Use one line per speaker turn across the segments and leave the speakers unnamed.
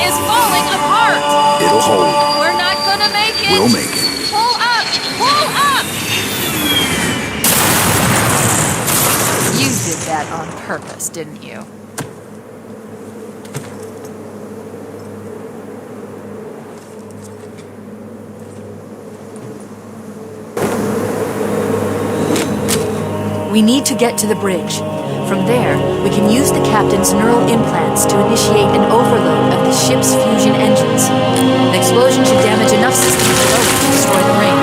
is falling apart!
It'll hold.
We're not gonna make it!
We'll make it.
Pull up! Pull up! You did that on purpose, didn't you?
We need to get to the bridge. From there, we can use the captain's neural implants to initiate an overload of the ship's fusion engines. The explosion should damage enough systems below it to destroy the ring.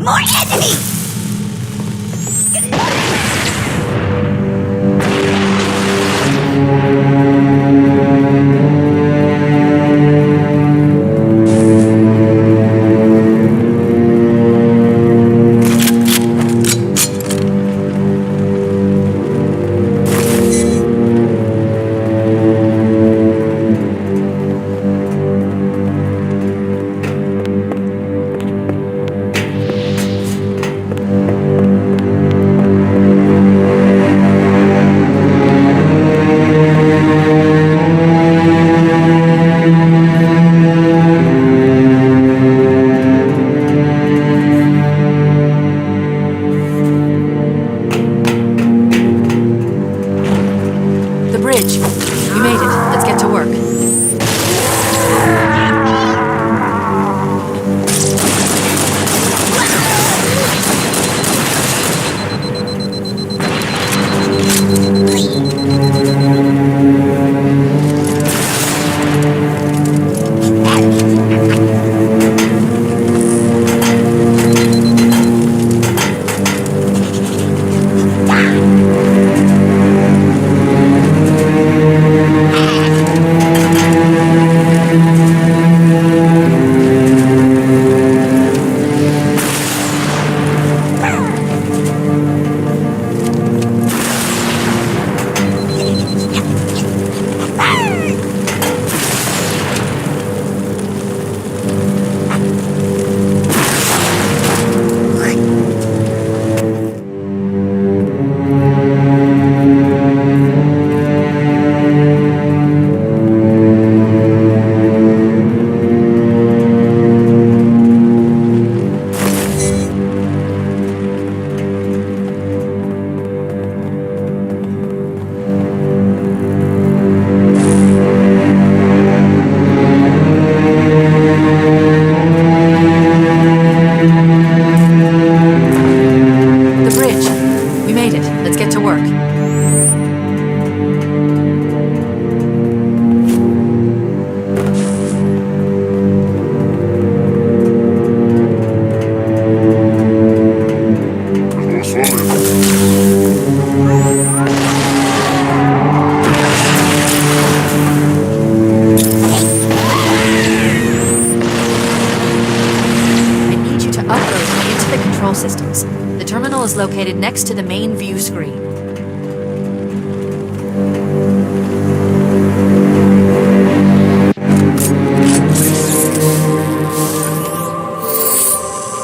More enemies!
We made it. Let's get to work. Systems. The terminal is located next to the main view screen.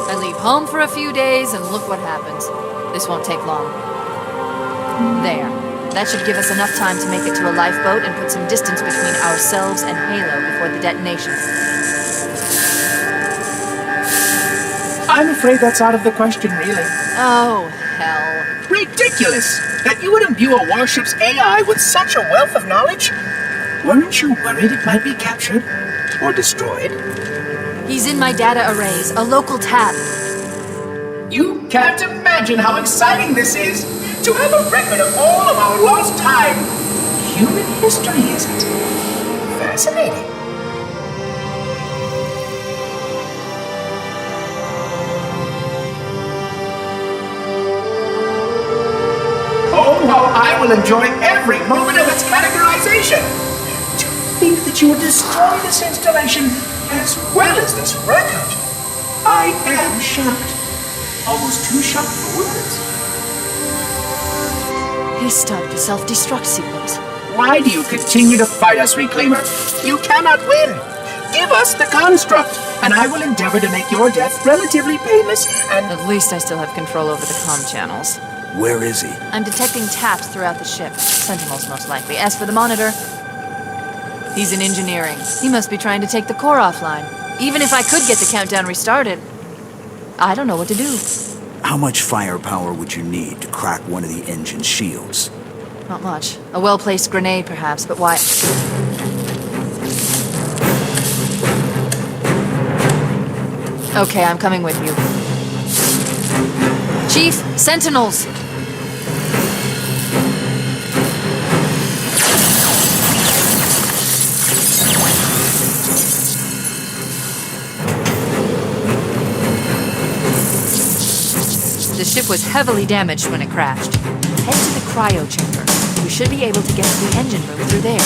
I leave home for a few days and look what happens. This won't take long. There. That should give us enough time to make it to a lifeboat and put some distance between ourselves and Halo before the detonation.
I'm afraid that's out of the question, really.
Oh, hell.
Ridiculous! That you would imbue a warship's AI with such a wealth of knowledge? Weren't you worried it might be captured? Or destroyed?
He's in my data arrays, a local tab.
You can't imagine how exciting this is! To have a record of all of our lost time! Human history, isn't it? Fascinating. Oh, how I will enjoy every moment of its categorization! To think that you would destroy this installation as well as this record! I am shocked. Almost too shocked for words.
He started a self-destruct sequence.
Why do you continue to fight us, Reclaimer? You cannot win! Give us the construct, and I will endeavor to make your death relatively painless and...
At least I still have control over the comm channels.
Where is he?
I'm detecting taps throughout the ship. Sentinels, most likely. As for the monitor, he's in engineering. He must be trying to take the core offline. Even if I could get the countdown restarted, I don't know what to do.
How much firepower would you need to crack one of the engine's shields?
Not much. A well-placed grenade, perhaps, but why... Okay, I'm coming with you. Chief, Sentinels! The ship was heavily damaged when it crashed. Head to the cryo chamber. We should be able to get to the engine room through there.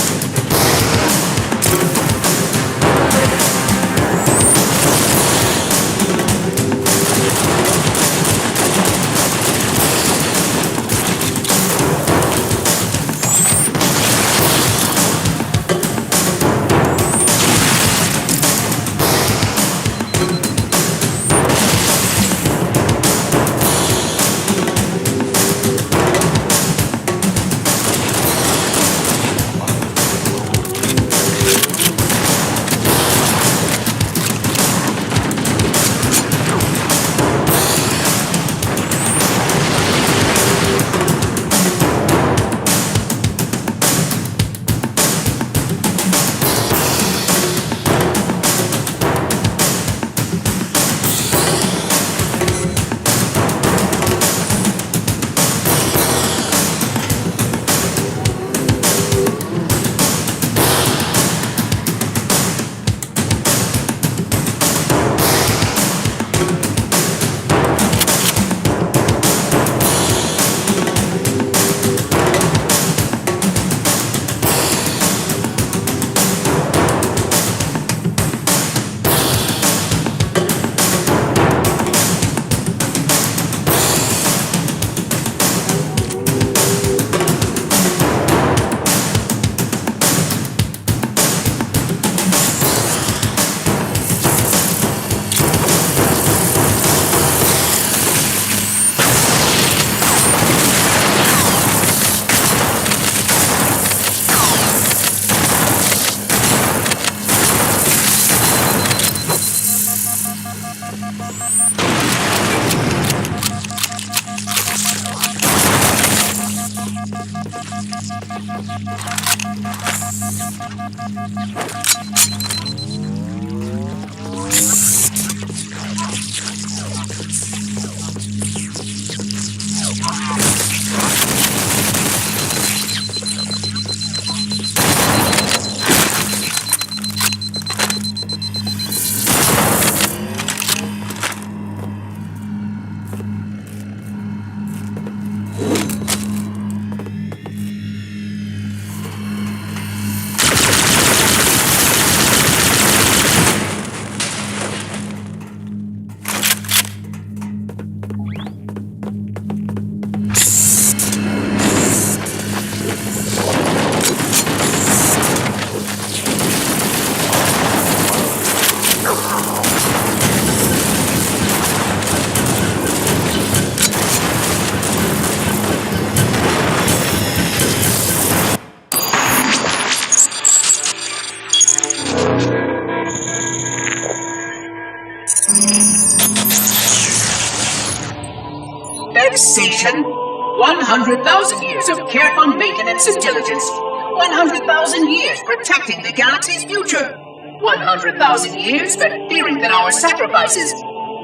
Sensation. 100,000 years of careful maintenance and diligence. 100,000 years protecting the galaxy's future. 100,000 years spent fearing that our sacrifices,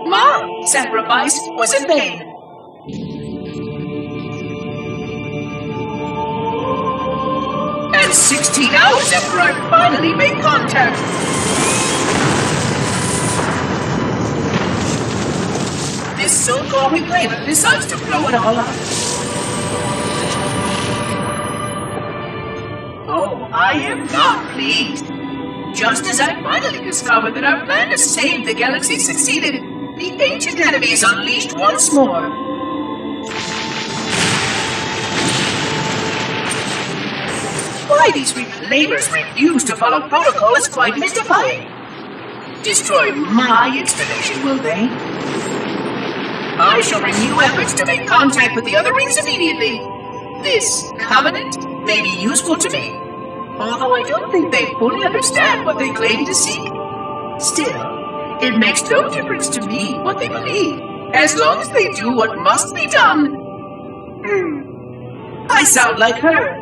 my sacrifice, was in vain. And 16 hours after I finally made contact. This so-called reclaimer decides to blow it all up. Oh, I am not pleased. Just as I finally discovered that our plan to save the galaxy succeeded, the ancient enemy is unleashed once more. Why these reclaimers refuse to follow protocol is quite mystifying. Destroy my installation, will they? I shall renew efforts to make contact with the other rings immediately. This covenant may be useful to me, although I don't think they fully understand what they claim to seek. Still, it makes no difference to me what they believe, as long as they do what must be done. I sound like her.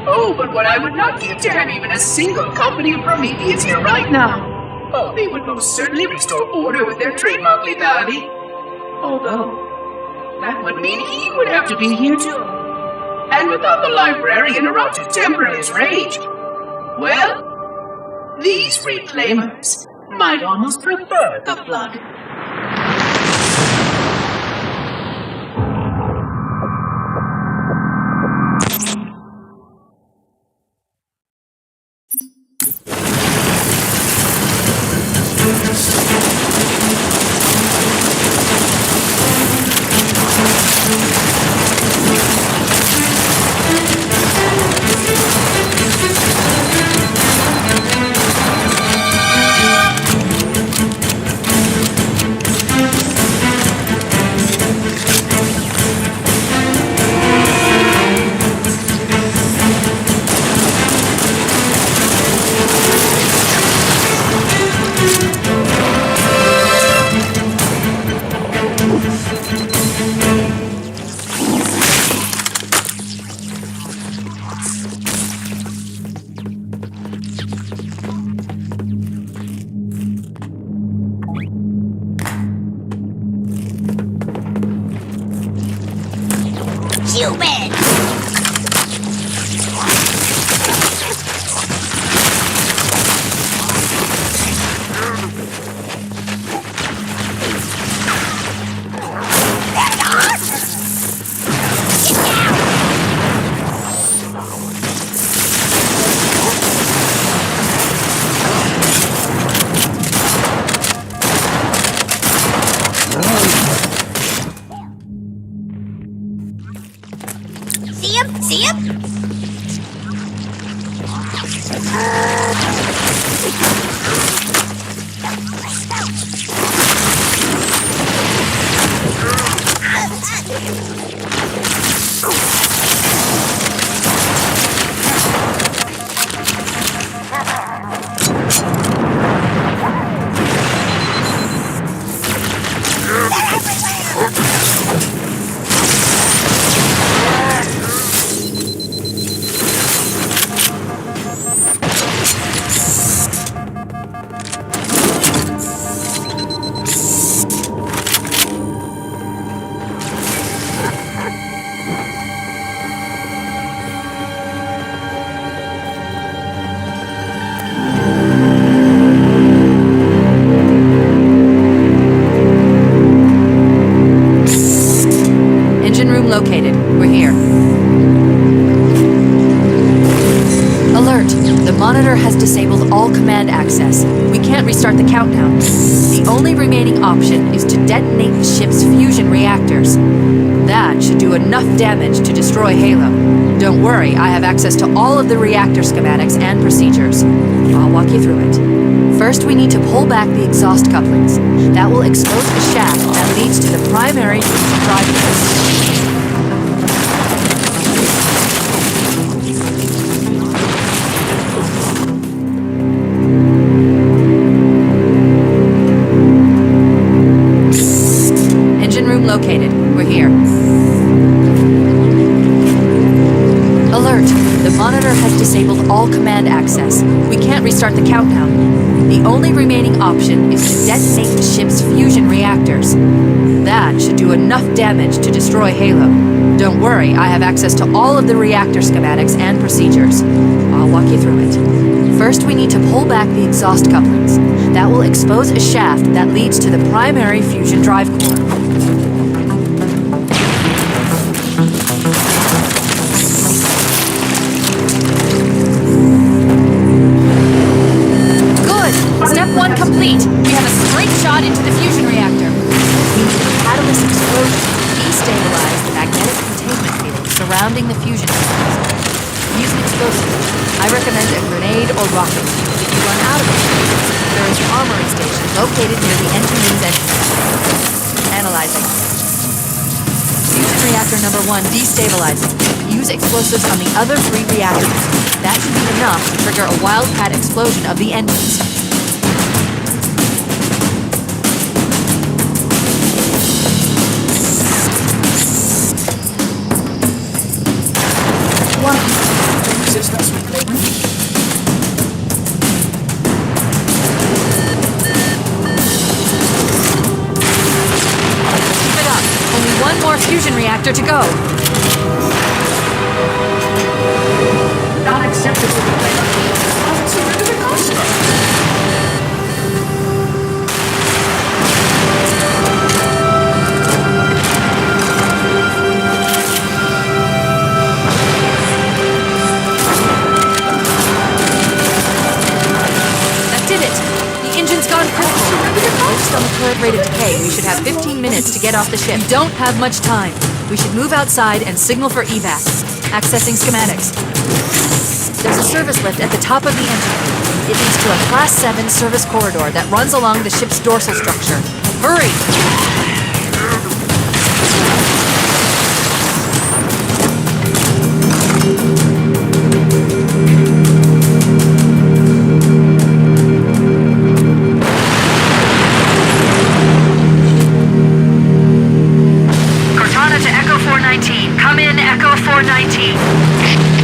Oh, but what I would not give to have even a single company of Prometheus here right now. Oh, they would most certainly restore order with their trademark lethality. Although, that would mean he would have to be here too. And without the librarian around to temper his rage, well, these reclaimers might almost prefer the blood.
Human! See him?
Located. We're here. Alert! The monitor has disabled all command access. We can't restart the countdown. The only remaining option is to detonate the ship's fusion reactors. That should do enough damage to destroy Halo. Don't worry, I have access to all of the reactor schematics and procedures. I'll walk you through it. First, we need to pull back the exhaust couplings. That will expose the shaft that leads to the primary drive units. Located. We're here. Alert! The monitor has disabled all command access. We can't restart the countdown. The only remaining option is to detonate the ship's fusion reactors. That should do enough damage to destroy Halo. Don't worry, I have access to all of the reactor schematics and procedures. I'll walk you through it. First, we need to pull back the exhaust couplings. That will expose a shaft that leads to the primary fusion drive core. Step 1 complete. We have a straight shot into the fusion reactor. We need the catalyst explosion to destabilize the magnetic containment field surrounding the fusion engines. Use an explosive. I recommend a grenade or rocket. If you run out of it, there is an armory station located near the engine room's entrance. Analyzing. Fusion reactor number 1 destabilizing. Use explosives on the other 3 reactors. That should be enough to trigger a wildcat explosion of the engines.
Resistance reclaiming.
Keep it up. Only one more fusion reactor to go.
Not acceptable reclaiming. I'll surrender the construct.
Based on the current rate of decay, we should have 15 minutes to get off the ship. We don't have much time. We should move outside and signal for evac. Accessing schematics. There's a service lift at the top of the engine. It leads to a Class 7 service corridor that runs along the ship's dorsal structure. Hurry!
Come in, Echo 419.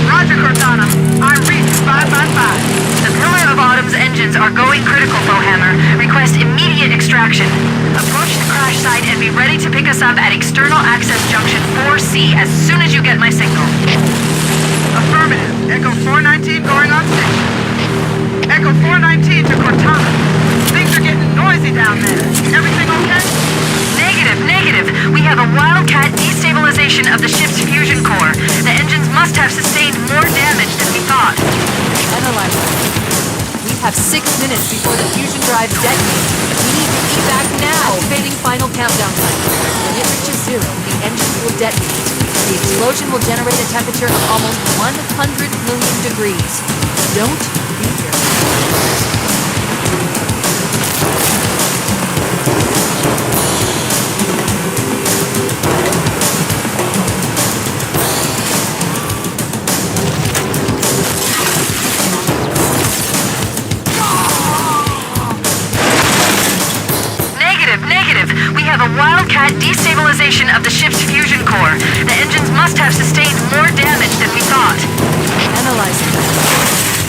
Roger, Cortana. I'm reading 555. The Pillar of Autumn's engines are going critical, Bowhammer. Request immediate extraction. Approach the crash site and be ready to pick us up at External Access Junction 4C as soon as you get my signal. Affirmative. Echo 419 going on station. Echo 419 to Cortana. Things are getting noisy down there. Everything okay? Negative. We have a wildcat destabilization of the ship's fusion core. The engines must have sustained more damage than we thought.
Analyzing. We have 6 minutes before the fusion drive detonates. We need to evac now. Activating final countdown time. When it reaches 0, the engines will detonate. The explosion will generate a temperature of almost 100 million degrees. Don't be careful.
We have a wildcat destabilization of the ship's fusion core. The engines must have sustained more damage than we thought.
Analyzing.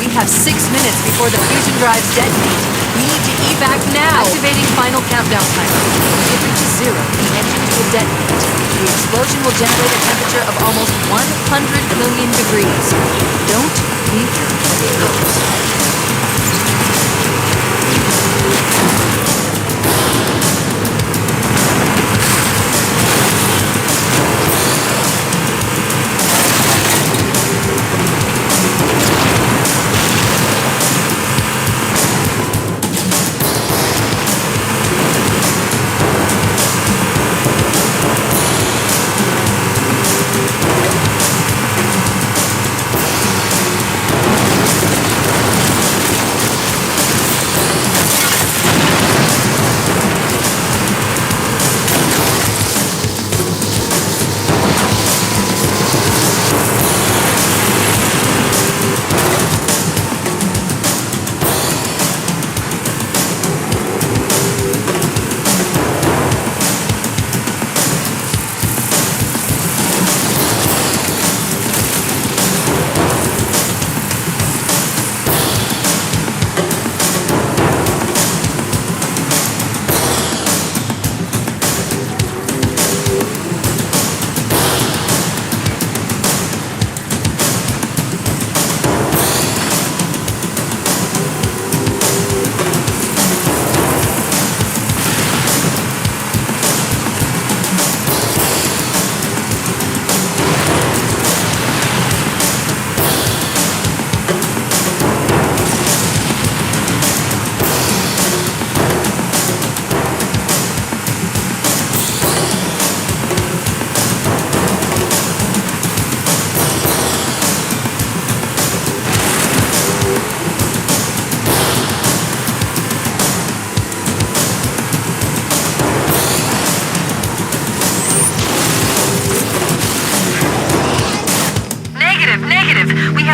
We have 6 minutes before the fusion drives detonate. We need to evac now. Activating final countdown timer. When it reaches 0, the engines will detonate. The explosion will generate a temperature of almost 100 million degrees. Don't be careful.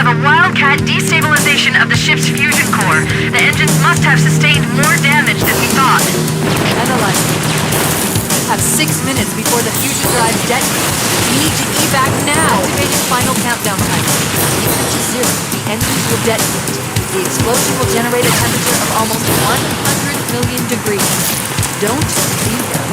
have a wildcat destabilization of the ship's fusion core. The engines must have sustained more damage than we thought.
Analyzing. Have 6 minutes before the fusion drives detonate. We need to evac now. Activating final countdown timer. When it reaches 0, the engines will detonate. The explosion will generate a temperature of almost 100 million degrees. Don't be there.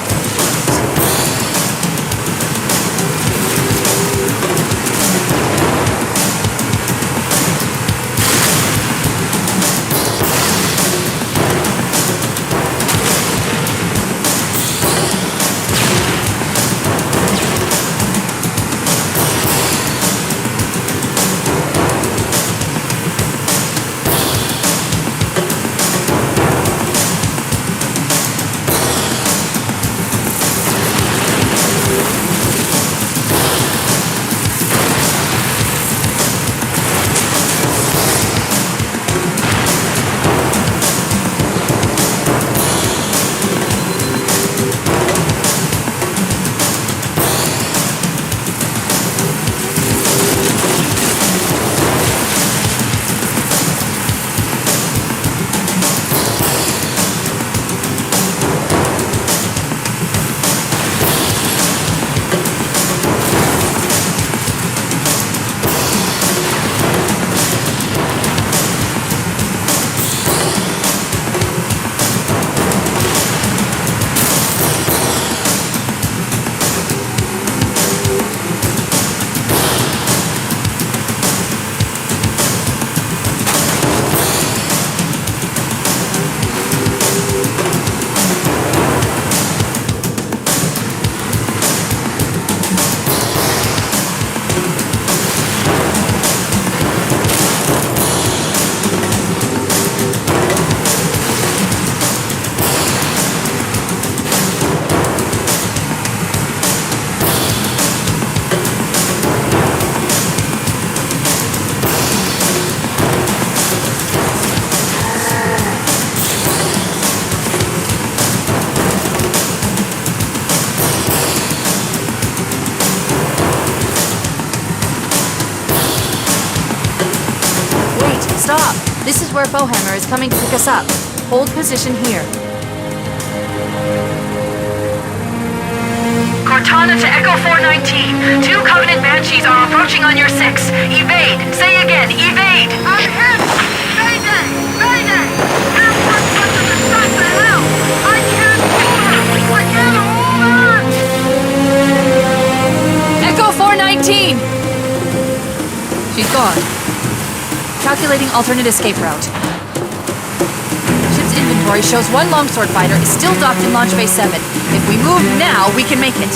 Stop! This is where Bowhammer is coming to pick us up. Hold position here.
Cortana to Echo 419. 2 Covenant Banshees are approaching on your 6. Evade. Say again, evade. I'm hit! Mayday! Mayday! Airport under the shot to hell! I can't hold her! I can't hold her!
Echo 419! She's gone. Calculating alternate escape route. Ship's inventory shows 1 longsword fighter is still docked in Launch Bay 7. If we move now, we can make it.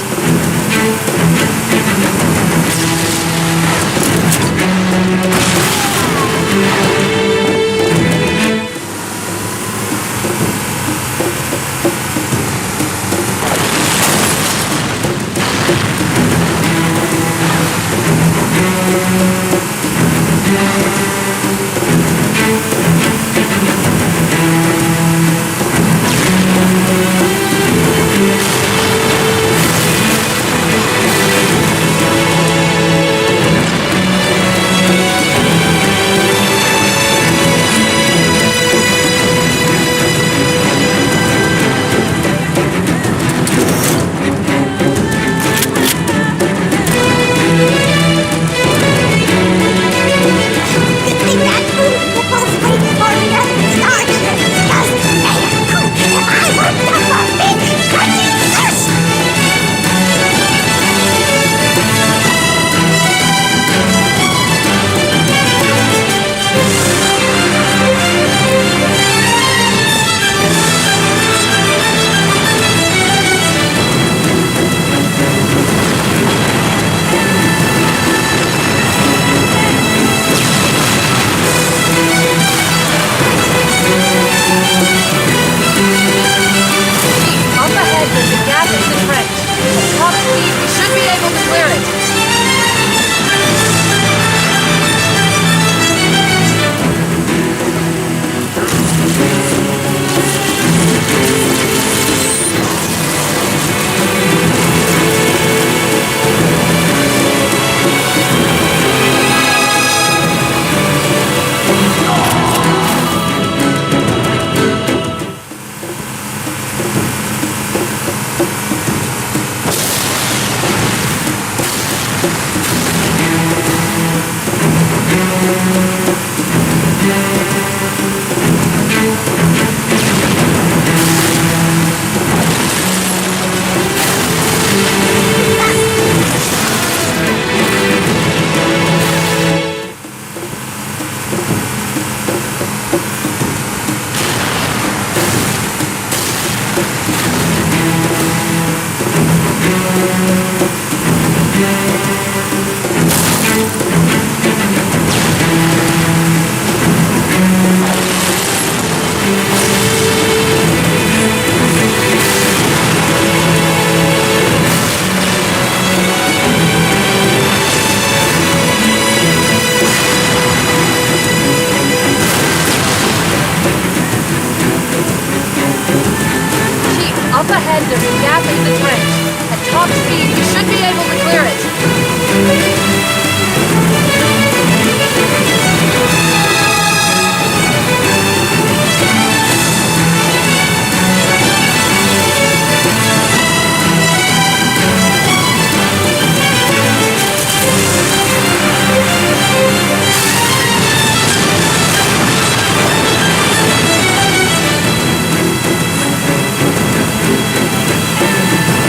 Up ahead, there's a gap in the trench. At top speed, we should be able to clear it.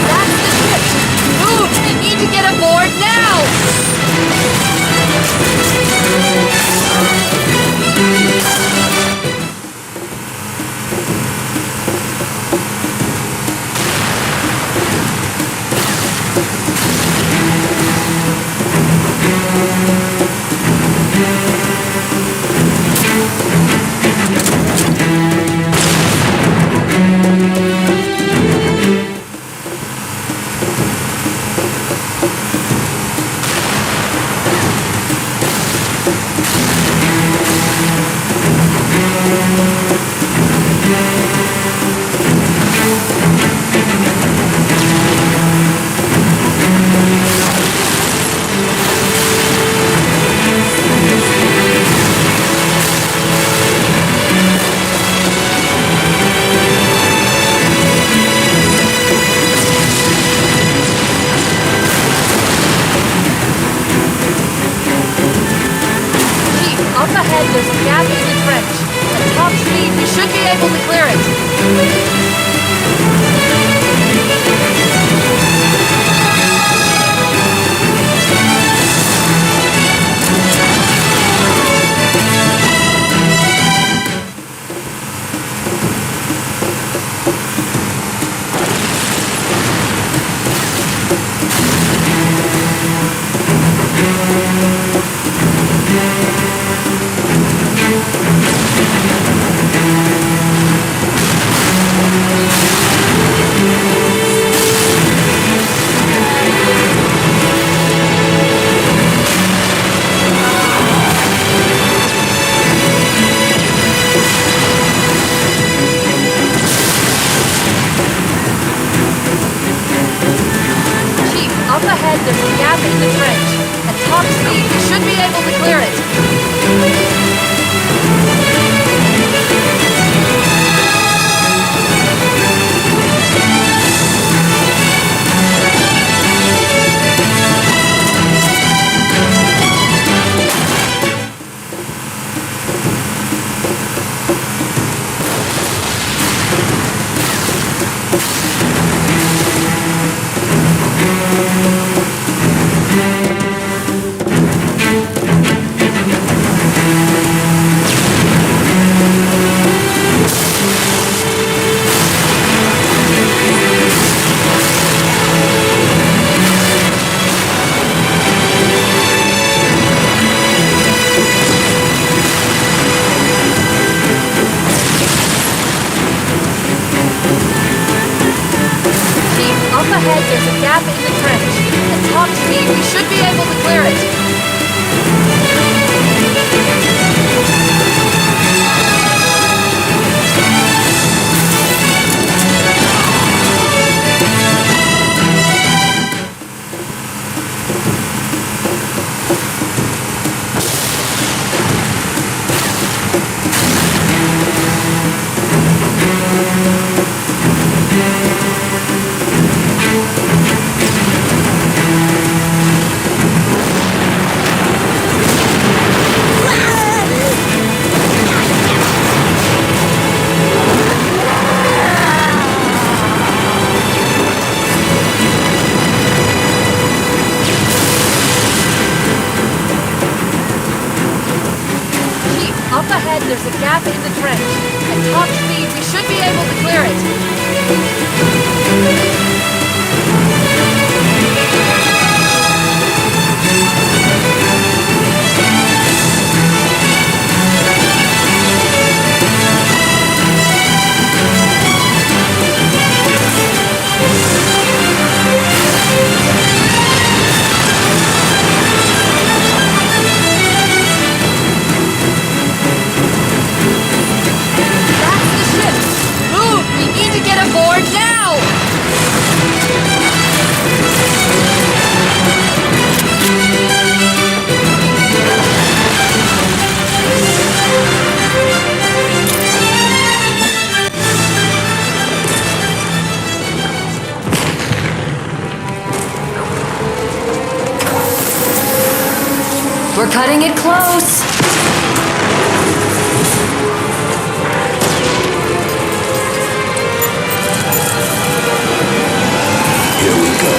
That's the ship! Move! We need to get aboard now! Up ahead, there's a gap in the trench. At top speed, we should be able to clear it. Up ahead, there's a gap in the trench. At top speed, we should be able to clear it. Up ahead, there's a gap in the trench. At top speed, we should be able to clear it. There's a gap in the trench. At top speed, we should be able to clear it. That's the ship! Move! We need to get aboard now! We're cutting it close!
Here we go.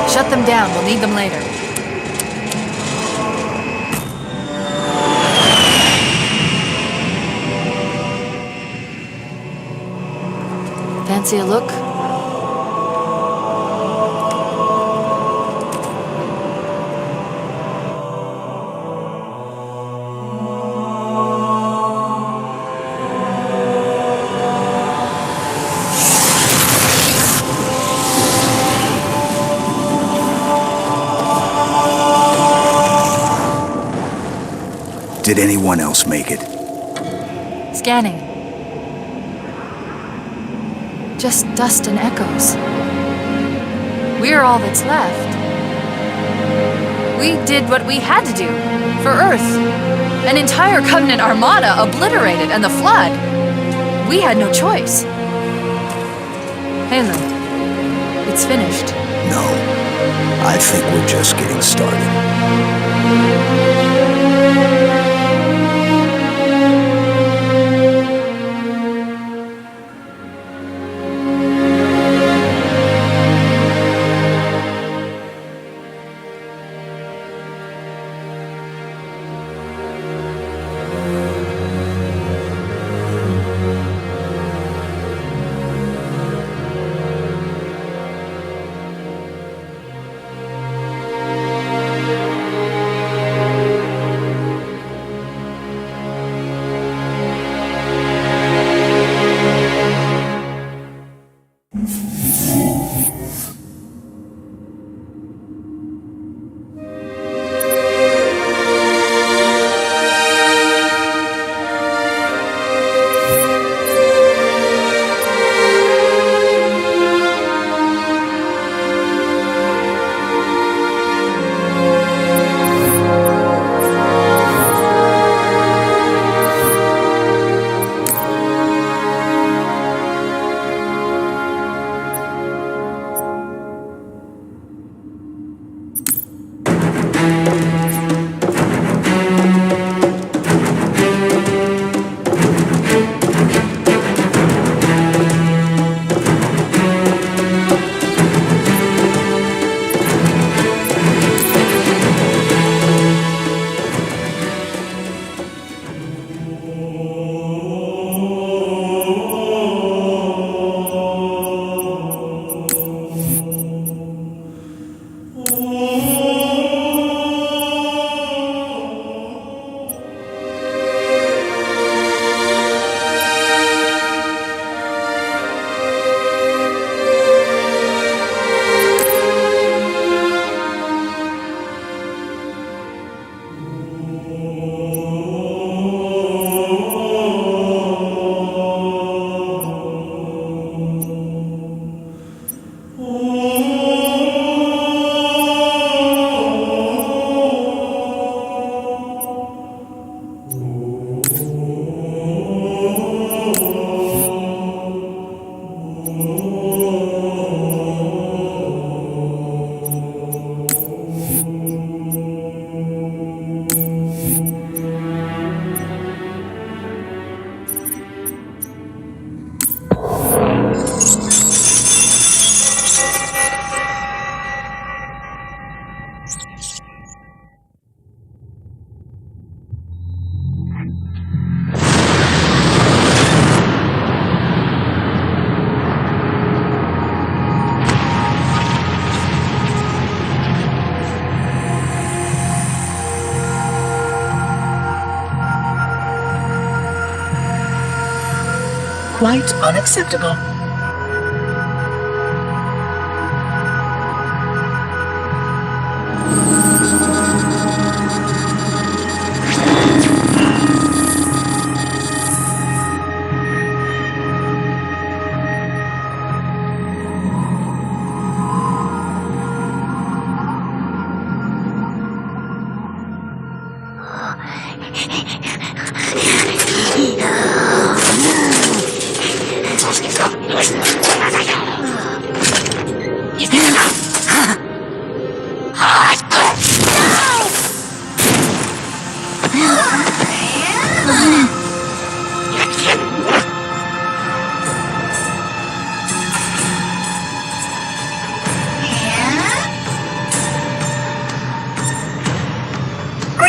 Shut them down. We'll need them later. Fancy a look?
Did anyone else make it?
Scanning. Just dust and echoes. We're all that's left. We did what we had to do. For Earth. An entire Covenant armada obliterated and the Flood. We had no choice. Halo. It's finished.
No. I think we're just getting started.
quite unacceptable.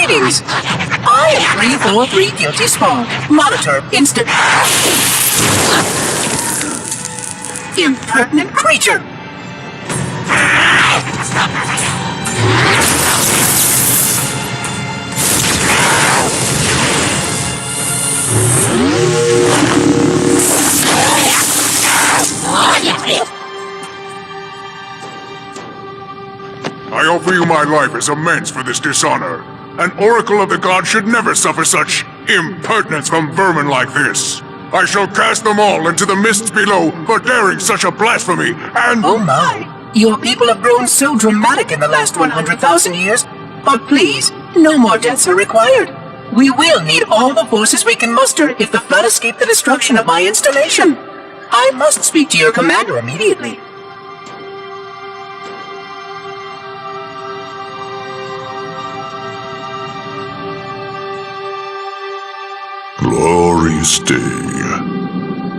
Greetings! I am 343 Guilty Spawn. Monitor instant. Impertinent creature!
I offer you my life as amends for this dishonor. An oracle of the gods should never suffer such impertinence from vermin like this. I shall cast them all into the mists below for daring such a blasphemy, and—
Oh my! Your people have grown so dramatic in the last 100,000 years. But please, no more deaths are required. We will need all the forces we can muster if the flood escaped the destruction of my installation. I must speak to your commander immediately.
Glory stay.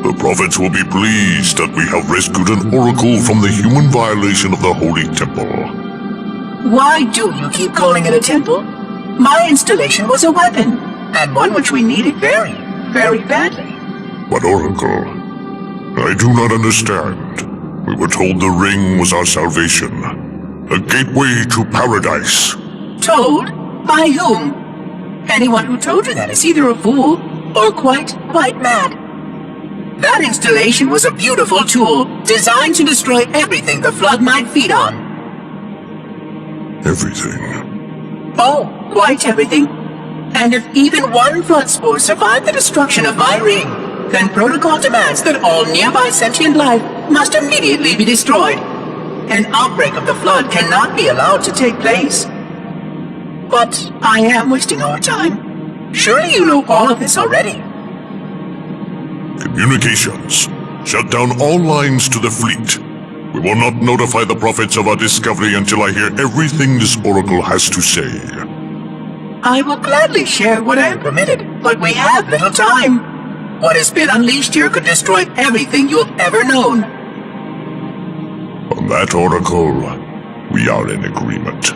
The prophets will be pleased that we have rescued an oracle from the human violation of the holy temple.
Why do you keep calling it a temple? My installation was a weapon, and one which we needed very, very badly.
But oracle, I do not understand. We were told the ring was our salvation, a gateway to paradise.
Told? By whom? Anyone who told you that is either a fool or quite mad. That installation was a beautiful tool, designed to destroy everything the flood might feed on.
Everything?
Oh, quite everything. And if even one flood spore survived the destruction of my ring, then protocol demands that all nearby sentient life must immediately be destroyed. An outbreak of the flood cannot be allowed to take place. But I am wasting our time. Surely you know all of this already.
Communications. Shut down all lines to the fleet. We will not notify the prophets of our discovery until I hear everything this oracle has to say.
I will gladly share what I am permitted, but we have little time. What has been unleashed here could destroy everything you have ever known.
On that, oracle, we are in agreement.